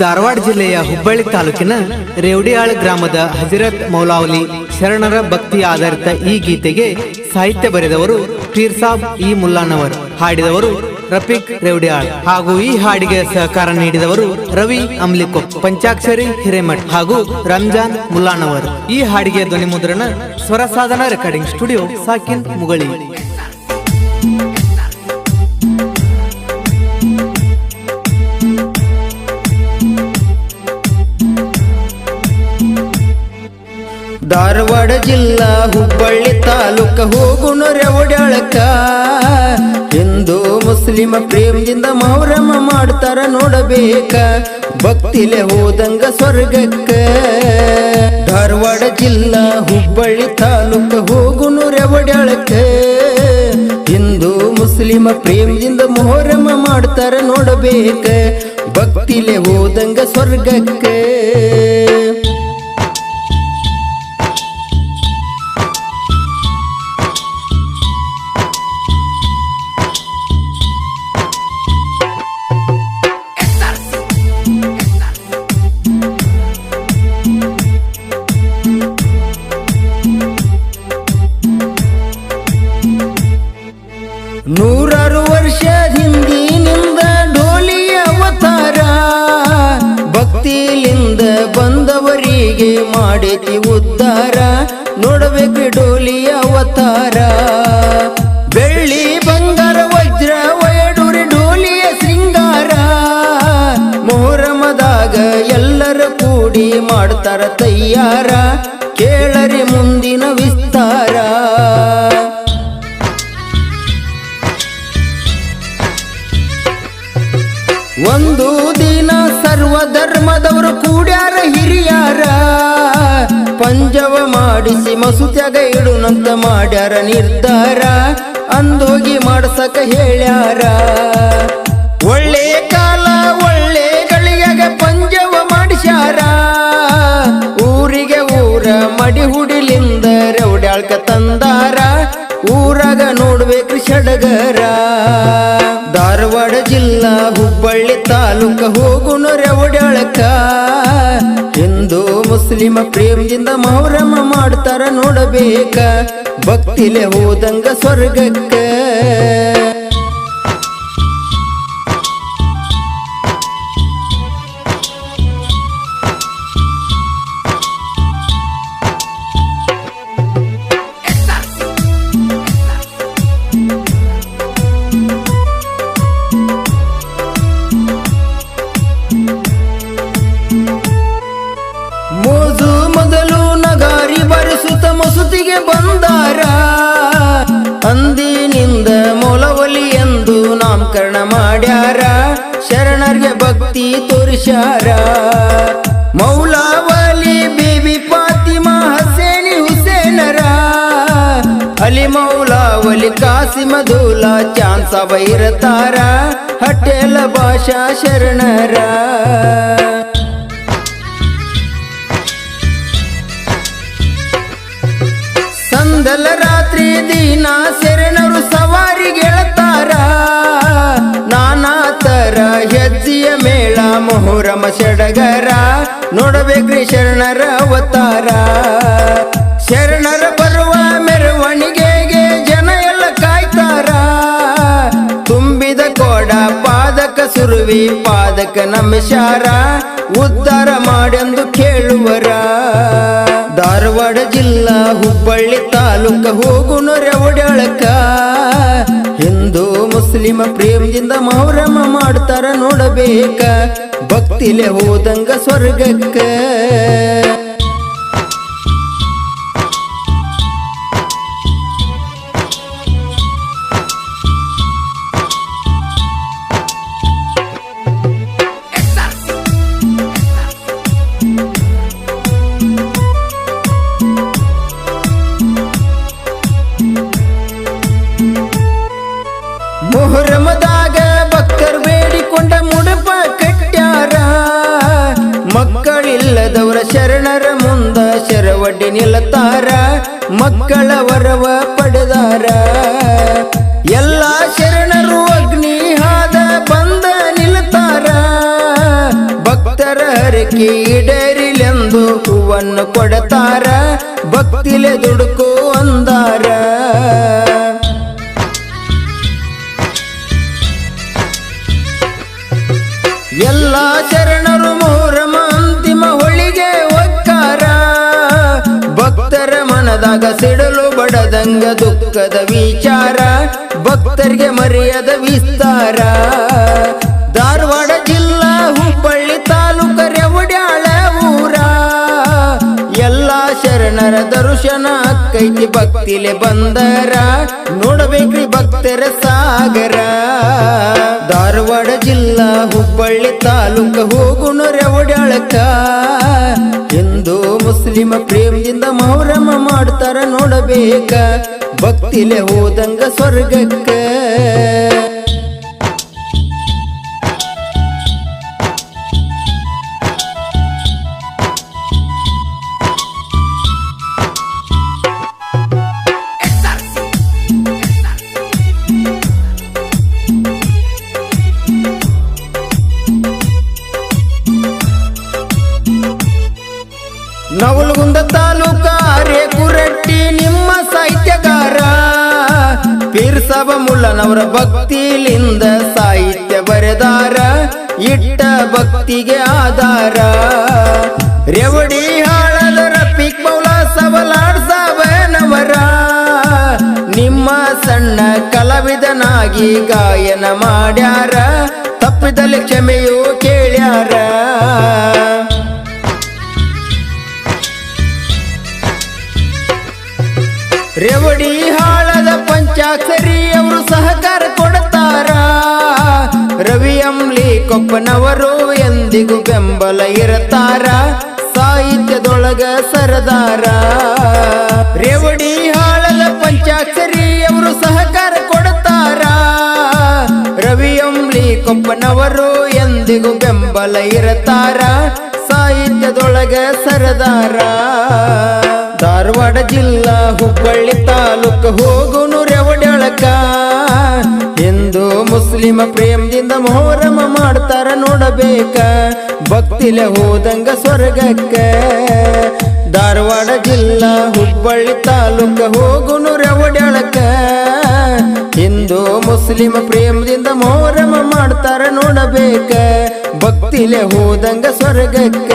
ಧಾರವಾಡ ಜಿಲ್ಲೆಯ ಹುಬ್ಬಳ್ಳಿ ತಾಲೂಕಿನ ರೇವಡಿಯಾಳ ಗ್ರಾಮದ ಹಜರತ್ ಮೌಲಾವಲಿ ಶರಣರ ಭಕ್ತಿ ಆಧಾರಿತ ಈ ಗೀತೆಗೆ ಸಾಹಿತ್ಯ ಬರೆದವರು ಪೀರ್ ಸಾಬ್ ಇ ಮುಲ್ಲಾನವರ್, ಹಾಡಿದವರು ರಫೀಕ್ ರೇವಡಿಯಾಳ್ ಹಾಗೂ ಈ ಹಾಡಿಗೆ ಸಹಕಾರ ನೀಡಿದವರು ರವಿ ಅಮ್ಲಿಕೊಪ್, ಪಂಚಾಕ್ಷರಿ ಹಿರೇಮಠ್ ಹಾಗೂ ರಂಜಾನ್ ಮುಲ್ಲಾನವರ್. ಈ ಹಾಡಿಗೆ ಧ್ವನಿ ಮುದ್ರಣ ಸ್ವರ ಸಾಧನ ರೆಕಾರ್ಡಿಂಗ್ ಸ್ಟುಡಿಯೋ ಸಾಕಿನ್ ಮುಗಳಿ. ಧಾರವಾಡ ಜಿಲ್ಲಾ ಹುಬ್ಬಳ್ಳಿ ತಾಲೂಕ ಹೋಗುಣ ರೇವಡಿಯಾಳಕ್ಕ. ಹಿಂದೂ ಮುಸ್ಲಿಮ ಪ್ರೇಮದಿಂದ ಮೊಹರಂ ಮಾಡ್ತಾರ ನೋಡಬೇಕ, ಭಕ್ತಿಲೆ ಹೋದಂಗ ಸ್ವರ್ಗಕ್ಕ. ಧಾರವಾಡ ಜಿಲ್ಲಾ ಹುಬ್ಬಳ್ಳಿ ತಾಲೂಕ ಹೋಗುಣ ರೇವಡಿಯಾಳಕ್ಕ. ಹಿಂದೂ ಮುಸ್ಲಿಮ ಪ್ರೇಮದಿಂದ ಮೊಹರಂ ಮಾಡ್ತಾರ ನೋಡಬೇಕ, ಭಕ್ತಿಲೆ ಹೋದಂಗ ಸ್ವರ್ಗಕ್ಕ. ನೂರಾರು ವರ್ಷ ಹಿಂದಿನಿಂದ ಡೋಲಿ ಅವತಾರ, ಭಕ್ತಿಲಿಂದ ಬಂದವರಿಗೆ ಮಾಡೇತಿ ಉದ್ಧಾರ. ನೋಡಬೇಕು ಡೋಲಿ ಅವತಾರ, ಬೆಳ್ಳಿ ಬಂಗಾರ ವಜ್ರ ವಯಡೂರಿ ಡೋಲಿಯ ಶೃಂಗಾರ. ಮೊಹರಮದಾಗ ಎಲ್ಲರ ಕೂಡಿ ಮಾಡ್ತಾರ ತಯ್ಯಾರ, ಕೇಳರಿ ಮುಂದಿನ ವಿಸ್ತಾರ. ಒಂದು ದಿನ ಸರ್ವ ಧರ್ಮದವರು ಕೂಡ್ಯಾರ ಹಿರಿಯಾರ, ಪಂಜವ ಮಾಡಿಸಿ ಮಸೂತ್ಯಾಗ ಇಡುನಂತ ಮಾಡ್ಯಾರ ನಿರ್ಧಾರ. ಅಂದೋಗಿ ಮಾಡ್ಸಕ ಹೇಳ್ಯಾರ, ಒಳ್ಳೆ ಕಾಲ ಒಳ್ಳೆ ಗಳಿಗೆಗ ಪಂಜವ ಮಾಡಿಸ್ಯಾರ. ಊರಿಗೆ ಊರ ಮಡಿ ಹುಡಿಲಿಂದ ರೇವಡಿಯಾಳ್ಕ ತಂದಾರ, ಊರಾಗ ನೋಡ್ಬೇಕ್ರಿ ಸಡಗರ. ಧಾರವಾಡ ಜಿಲ್ಲಾ ಹುಬ್ಬಳ್ಳಿ ತಾಲೂಕ ಹೋಗುಣ ರೇವಡಿಯಾಳಕ್ಕ. ಹಿಂದೂ ಮುಸ್ಲಿಮ ಪ್ರೇಮದಿಂದ ಮೊಹರಂ ಮಾಡ್ತಾರ ನೋಡಬೇಕ, ಭಕ್ತಿಲೆ ಹೋದಂಗ ಸ್ವರ್ಗಕ್ಕ. ಮೋಜು ಮೊದಲು ನಗಾರಿ ಬರಿಸುತ್ತ ಮಸೂತಿಗೆ ಬಂದಾರ, ಅಂದಿನಿಂದ ಮೌಲವಲಿ ಎಂದು ನಾಮಕರಣ ಮಾಡ್ಯಾರ. ಶರಣರ್ಗೆ ಭಕ್ತಿ ತೋರಿಸ್ಯಾರ, ಮೌಲಾವಲಿ ಬೇಬಿ ಫಾತಿಮಾ ಹಸೇನಿ ಹುಸೇನರ. ಅಲಿ ಮೌಲಾವಲಿ ಕಾಸಿಮದೂಲ ಚಾನ್ಸ ಬೈರತಾರ, ಹಟೇಲ ಭಾಷಾ ಶರಣರ. ಸಂದಲ ರಾತ್ರಿ ದಿನ ಶರಣರು ಸವಾರಿಗೆ ಹೇಳ್ತಾರ, ನಾನಾ ತರ ಹೆಜ್ಜೆಯ ಮೇಳ ಮೊಹರಂ ಸಡಗರ. ನೋಡಬೇಕ್ರಿ ಶರಣರ ಅವತಾರ, ಶರಣರ ಬರುವ ಮೆರವಣಿಗೆಗೆ ಜನ ಎಲ್ಲ ಕಾಯ್ತಾರ. ತುಂಬಿದ ಕೋಡ ಪಾದಕ ಸುರುವಿ ಪಾದಕ ನಮಸ್ಕಾರ, ಉದ್ಧಾರ ಮಾಡೆಂದು ಕೇಳುವರ. ಧಾರವಾಡ ಜಿಲ್ಲಾ ಹುಬ್ಬಳ್ಳಿ ತಾಲೂಕ ಹೋಗುಣ ರೇವಡಿಯಾಳಕ್ಕ. ಹಿಂದೂ ಮುಸ್ಲಿಮ ಪ್ರೇಮದಿಂದ ಮೊಹರಂ ಮಾಡ್ತಾರ ನೋಡಬೇಕ, ಭಕ್ತಿಲೆ ಹೋದಂಗ ಸ್ವರ್ಗಕ್ಕ. ಮೊಹರಮದಾಗ ಭಕ್ತರು ಬೇಡಿಕೊಂಡ ಮುಡುಪ ಕಟ್ಟ್ಯಾರ, ಮಕ್ಕಳಿಲ್ಲದವರ ಶರಣರ ಮುಂದ ಶರವಡ್ಡಿ ನಿಲ್ಲತಾರ, ಮಕ್ಕಳ ವರವ ಪಡೆದಾರ. ಎಲ್ಲ ಶರಣರು ಅಗ್ನಿ ಹಾದ ಬಂದ ನಿಲ್ತಾರ, ಭಕ್ತರ ಬೇಡಿಕೆ ಈಡೇರಿಲೆಂದು ಹೂವನ್ನು ಕೊಡತಾರ ಭಕ್ತಿಲೆ ದುಡುಕು ಅಂದಾರ. ಎಲ್ಲ ಶರಣರು ಮೊಹರಮ ಅಂತಿಮ ಹೊಳಿಗೆ ಒಕ್ಕಾರ ಭಕ್ತರ ಮನದಾಗ ಸಿಡಲು ಬಡದಂಗ ದುಃಖದ ವಿಚಾರ ಭಕ್ತರಿಗೆ ಮರೆಯದ ವಿಸ್ತಾರ. ಧಾರವಾಡ ಜಿಲ್ಲಾ ಹುಬ್ಬಳ್ಳಿ ತಾಲೂಕ ರೆವಡ್ಯಾಳ ಊರ ಎಲ್ಲ ಶರಣರ ದರ್ಶನ ಅಕ್ಕೈತಿ ಭಕ್ತಿಲೆ ಬಂದರ ನೋಡಬೇಕ್ರಿ ಭಕ್ತರ ಸಾಗರ. ಧಾರವಾಡ ಜಿಲ್ಲಾ ಹುಬ್ಬಳ್ಳಿ ತಾಲೂಕ ಹೋಗುಣ ರೆವಡ್ಯಾಳಕ್ಕ ಹಿಂದೂ ಮುಸ್ಲಿಮ ಪ್ರೇಮದಿಂದ ಮೊಹರಮ ಮಾಡ್ತಾರ ನೋಡಬೇಕ ಭಕ್ತಿಲೆ ಹೋದಂಗ ಸ್ವರ್ಗಕ್ಕ. ನವಲಗುಂದ ತಾಲೂಕ ರೇಕುರಟ್ಟಿ ನಿಮ್ಮ ಸಾಹಿತ್ಯಗಾರ ಪೀರ್ಸಾಬ ಮುಲ್ಲನವರ ಭಕ್ತಿಲಿಂದ ಸಾಹಿತ್ಯ ಬರೆದಾರ ಇಟ್ಟ ಭಕ್ತಿಗೆ ಆಧಾರ. ರೆವಡಿ ಹಾಳದ ರಫೀಕ್ ಮೌಲಾ ಸವಲಾಡ್ ಸಾಬನವರ ನಿಮ್ಮ ಸಣ್ಣ ಕಲಾವಿದನಾಗಿ ಗಾಯನ ಮಾಡ್ಯಾರ ತಪ್ಪಿದಲ್ಲಿ ಕ್ಷಮೆಯೂ ಕೇಳ್ಯಾರ. ರೆವಡಿ ಹಾಳದ ಪಂಚಾಕ್ಷರಿ ಅವರು ಸಹಕಾರ ಕೊಡ್ತಾರ ರವಿ ಅಂಬ್ಲಿ ಕೊಪ್ಪನವರು ಎಂದಿಗೂ ಬೆಂಬಲ ಇರತಾರ ಸಾಹಿತ್ಯದೊಳಗ ಸರದಾರ. ರೆವಡಿ ಹಾಳದ ಪಂಚಾಕ್ಷರಿ ಅವರು ಸಹಕಾರ ಕೊಡ್ತಾರ ರವಿ ಅಂಬ್ಲಿ ಕೊಪ್ಪನವರು ಎಂದಿಗೂ ಬೆಂಬಲ ಇರತಾರ ಸಾಹಿತ್ಯದೊಳಗ ಸರದಾರ. ಧಾರವಾಡ ಜಿಲ್ಲಾ ಹುಬ್ಬಳ್ಳಿ ತಾಲೂಕ ಹೋಗುನು ರೆವಡ್ಯಾಳಕ್ಕ ಹಿಂದೂ ಮುಸ್ಲಿಮ ಪ್ರೇಮದಿಂದ ಮೊಹರಮ ಮಾಡ್ತಾರ ನೋಡಬೇಕ ಭಕ್ತಿಲೆ ಹೋದಂಗ ಸ್ವರ್ಗಕ್ಕ. ಧಾರವಾಡ ಜಿಲ್ಲಾ ಹುಬ್ಬಳ್ಳಿ ತಾಲೂಕ ಹೋಗುನು ರೆವಡ್ಯಾಳಕ್ಕ ಹಿಂದೂ ಮುಸ್ಲಿಮ ಪ್ರೇಮದಿಂದ ಮೊಹರಮ ಮಾಡ್ತಾರ ನೋಡಬೇಕ ಭಕ್ತಿಲೆ ಹೋದಂಗ ಸ್ವರ್ಗಕ್ಕ.